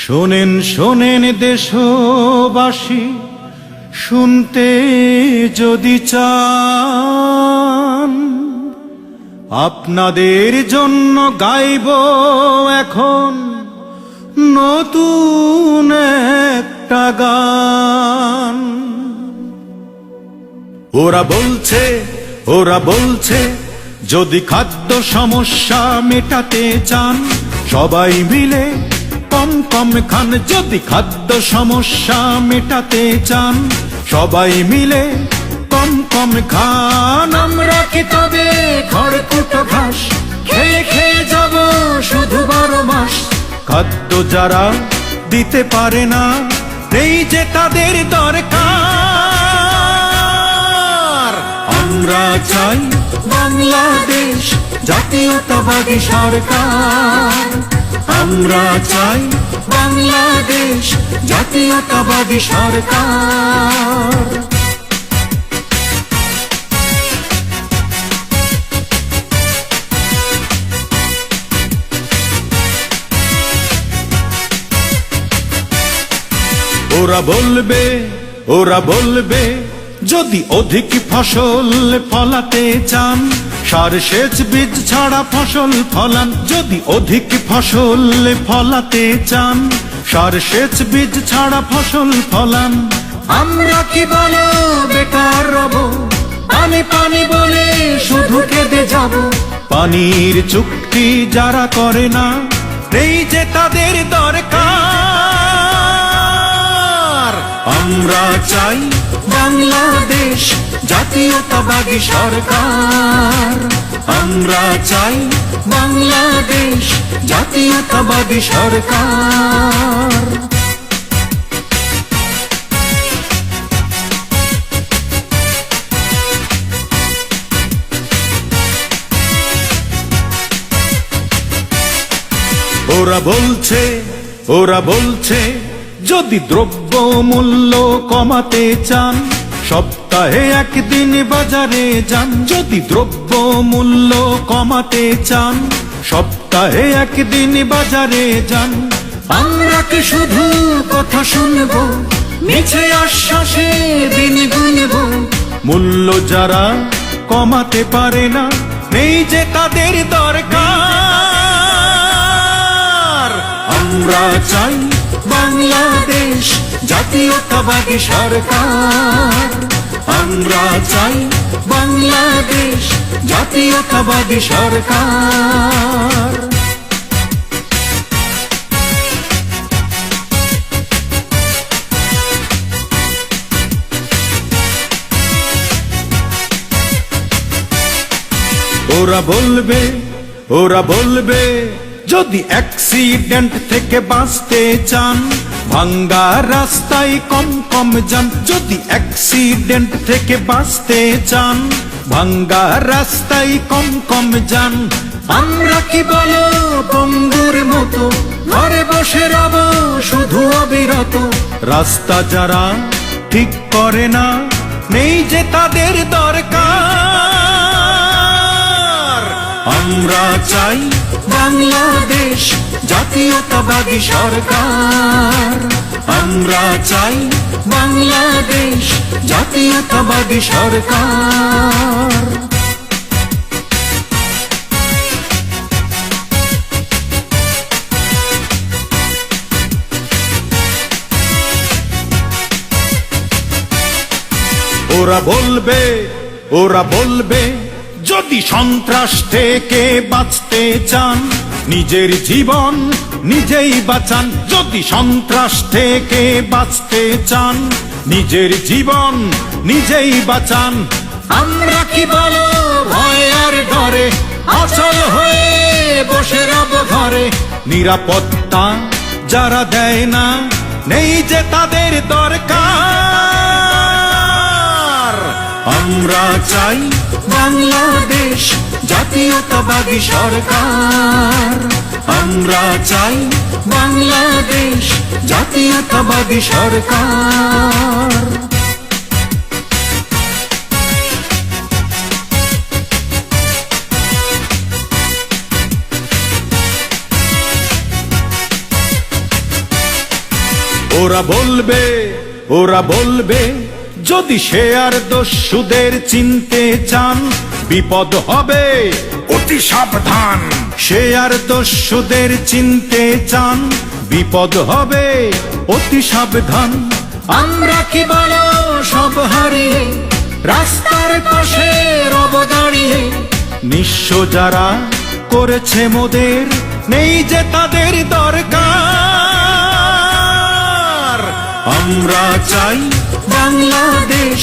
শোনেন শোনেন দেশবাসী, শুনতে যদি চান, আপনাদের জন্য গাইব এখন নতুন একটা গান। ওরা বলছে যদি খাদ্য সমস্যা মেটাতে চান, সবাই মিলে কম কম খান। যদি খাদ্য সমস্যা মেটাতে চান, সবাই মিলে কম কম খান। আমরা কি তবে খড়কুটো ঘাস খেয়ে খেয়ে যাব শুধু 12 মাস? খাদ্য যারা দিতে পারে না, এই যে তাদের দরকার। আমরা চাই বাংলাদেশ জাতীয়তাবাদী সরকার। আমরা চাই বাংলাদেশ জাতীয়তাবাদী সরকার। ওরা বলবে যদি অধিক ফসল ফলাতে চান, সার সেচ বীজ ছাড়া ফসল ফলান। যদি অধিক ফসল ফলাতে চান, সার সেচ বীজ ছাড়া ফসল ফলান। আমরা কি বলো বেকার রব, পানি পানি বলে শুধু কেঁদে যাব। পানির চুক্তি যারা করে না, এই যে তাদের দরকার। আমরা চাই বাংলাদেশ জাতীয়তাবাদী সরকার। আমরা চাই বাংলাদেশ জাতীয়তাবাদী সরকার। ওরা বলছে যদি দ্রব্য মূল্য কমাতে চান, সপ্তাহে একদিন বাজারে যান। যদি দ্রব্য মূল্য কমাতে চান, সপ্তাহে একদিন বাজারে যান। আমরা কি শুধু কথা শুনবো, মিছে আশ্বাসে দিন গুনব? মূল্য যারা কমাতে পারে না, এই যে তাদের দরকার। আমরা চাই বাংলাদেশ জাতীয়তাবাদী সরকার। আমরা চাই বাংলাদেশ জাতীয়তাবাদী সরকার। ওরা বলবে যদি অ্যাক্সিডেন্ট থেকে বাঁচতে চান, ভাঙ্গা রাস্তায় কম কম যান। যদি অ্যাক্সিডেন্ট থেকে বাঁচতে চান, ভাঙ্গা রাস্তায় কম কম যান। আমরা কি বলো বন্ধুর মতো ঘরে বসে রব শুধু অবিরত? রাস্তা যারা ঠিক করে না, নেই যে তাদের দরকার। আমরা চাই বাংলাদেশ জাতীয়তাবাদী সরকার। আমরা চাই বাংলাদেশ জাতীয়তাবাদী সরকার। ওরা বলবে যদি সন্ত্রাস থেকে বাঁচতে চান, নিজের জীবন নিজেই বাঁচান। যদি সন্ত্রাস থেকে বাঁচতে চান, নিজের জীবন নিজেই বাঁচান। আমরা কি বলো ভয় আর ডরে অচল হয়ে বসে রব ঘরে? নিরাপত্তা যারা দেয় না, নেই যে তাদের দরকার। আমরা চাই বাংলাদেশ জাতীয়তাবাদী সরকার। আমরা চাই বাংলাদেশ জাতীয়তাবাদী সরকার। ওরা বলবে যদি সে আর দস্যুদের চিনতে চান বিপদ হবে অতি সাবধান। সে আর দস্যুদের চিনতে চান বিপদ হবে অতি সাবধান। আমরা কি বলো সব হারিয়ে রাস্তার পাশে রব দাঁড়িয়ে, নিঃস্ব যারা করেছে মোদের নেই যে তাদের দরকার। আমরা চাই বাংলাদেশ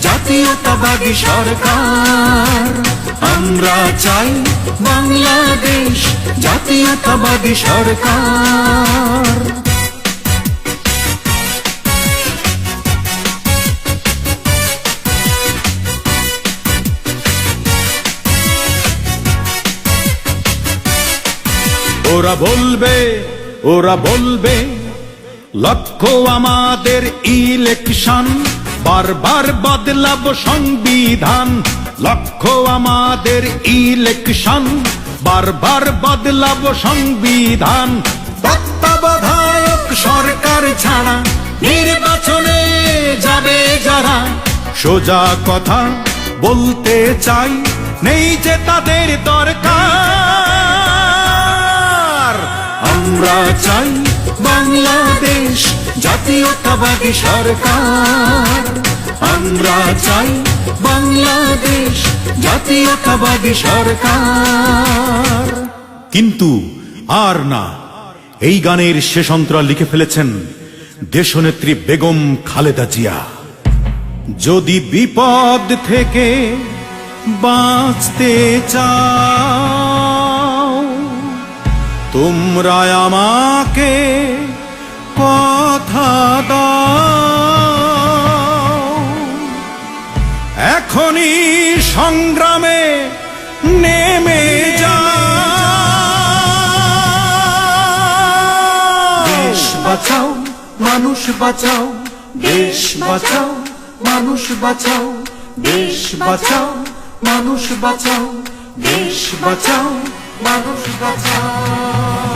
জাতীয়তাবাদী সরকার। আমরা চাই বাংলাদেশ জাতীয়তাবাদী সরকার। ওরা বলবে লক্ষ্য আমাদের ইলেকশন, বারবার বদলাব সংবিধান। লক্ষ্য আমাদের ইলেকশন, বারবার বদলাব সংবিধান। তত্ত্বাবধায়ক সরকার ছাড়া নির্বাচনে যাবে যারা, সোজা কথা বলতে চাই নেই যে তাদের দরকার। আমরা চাই বাংলাদেশ জাতীয়তাবাদী সরকার। আমরা চাই বাংলাদেশ জাতীয়তাবাদী সরকার। কিন্তু আর না, এই গানের শেষ অন্তরা লিখে ফেলেছেন দেশনেত্রী বেগম খালেদা জিয়া। যদি বিপদ থেকে বাঁচতে চাও তোমরা আমাকে কথা দাও, এখনই সংগ্রামে নেমে যাও। দেশ বাঁচাও মানুষ বাঁচাও, দেশ বাঁচাও মানুষ বাঁচাও, দেশ বাঁচাও মানুষ বাঁচাও, দেশ বাঁচাও মানুষ বাঁচাও।